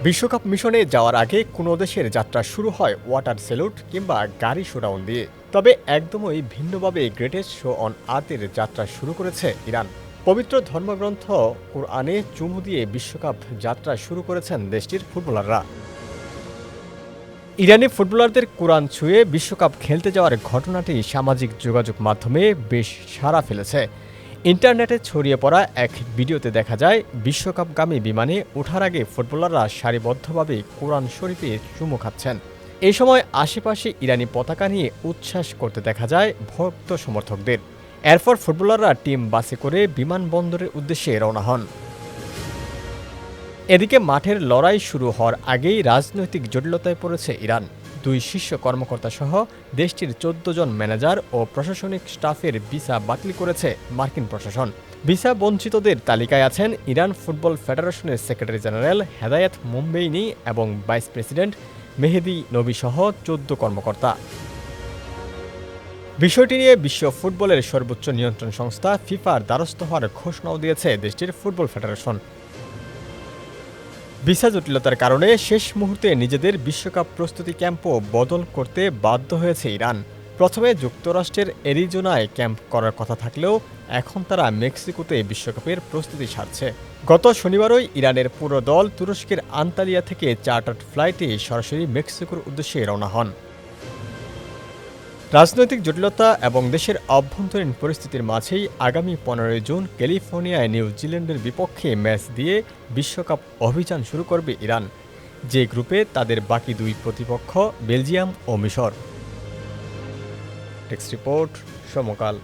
বিশ্বকাপ মিশনে যাওয়ার আগে কোনো দেশের যাত্রা শুরু হয় ওয়াটার স্যালুট কিংবা গাড়ি শোডাউন দিয়ে। তবে একদমই ভিন্নভাবে গ্রেটেস্ট শো অন আর্থের যাত্রা শুরু করেছে ইরান। পবিত্র ধর্মগ্রন্থ কুরআনে চুমু দিয়ে বিশ্বকাপ যাত্রা শুরু করেছেন দেশটির ফুটবলাররা। ইরানি ফুটবলারদের কোরআন ছুঁয়ে বিশ্বকাপ খেলতে যাওয়ার ঘটনাটি সামাজিক যোগাযোগ মাধ্যমে বেশ সাড়া ফেলেছে। ইন্টারনেটে ছড়িয়ে পড়া এক ভিডিওতে দেখা যায় বিশ্বকাপগামী বিমানে ওঠার আগে ফুটবলাররা সারিবদ্ধভাবে কোরআন শরীফে চুমু খাচ্ছেন। এই সময় আশেপাশে ইরানি পতাকা নিয়ে উচ্ছ্বাস করতে দেখা যায় ভক্ত সমর্থকদের। এরপর ফুটবলাররা টিম বাসে করে বিমানবন্দরের উদ্দেশ্যে রওনা হন। এদিকে মাঠের লড়াই শুরু হওয়ার আগেই রাজনৈতিক জটিলতায় পড়েছে ইরান। দুই শীর্ষ কর্মকর্তা সহ দেশটির ১৪ জন ম্যানেজার ও প্রশাসনিক স্টাফের ভিসা বাতিল করেছে মার্কিন প্রশাসন। ভিসা বঞ্চিতদের তালিকায় আছেন ইরান ফুটবল ফেডারেশনের সেক্রেটারি জেনারেল হেদায়েত মুম্বেইনি এবং ভাইস প্রেসিডেন্ট মেহেদি নবী সহ ১৪ কর্মকর্তা। বিষয়টি নিয়ে বিশ্ব ফুটবলের সর্বোচ্চ নিয়ন্ত্রণ সংস্থা ফিফার দ্বারস্থ হওয়ার ঘোষণাও দিয়েছে দেশটির ফুটবল ফেডারেশন। ভিসা জটিলতার কারণে শেষ মুহূর্তে নিজেদের বিশ্বকাপ প্রস্তুতি ক্যাম্পও বদল করতে বাধ্য হয়েছে ইরান। প্রথমে যুক্তরাষ্ট্রের অ্যারিজোনায় ক্যাম্প করার কথা থাকলেও এখন তারা মেক্সিকোতে বিশ্বকাপের প্রস্তুতি সারছে। গত শনিবারই ইরানের পুরো দল তুরস্কের আন্তালিয়া থেকে চার্টার্ড ফ্লাইটে সরাসরি মেক্সিকোর উদ্দেশ্যে রওনা হন। রাজনৈতিক জটিলতা এবং দেশের অভ্যন্তরীণ পরিস্থিতির মাঝেই আগামী ১৫ জুন ক্যালিফোর্নিয়ায় নিউজিল্যান্ডের বিপক্ষে ম্যাচ দিয়ে বিশ্বকাপ অভিযান শুরু করবে ইরান, যে গ্রুপে তাদের বাকি দুই প্রতিপক্ষ বেলজিয়াম ও মিশর। টেক্সট রিপোর্ট সমকাল।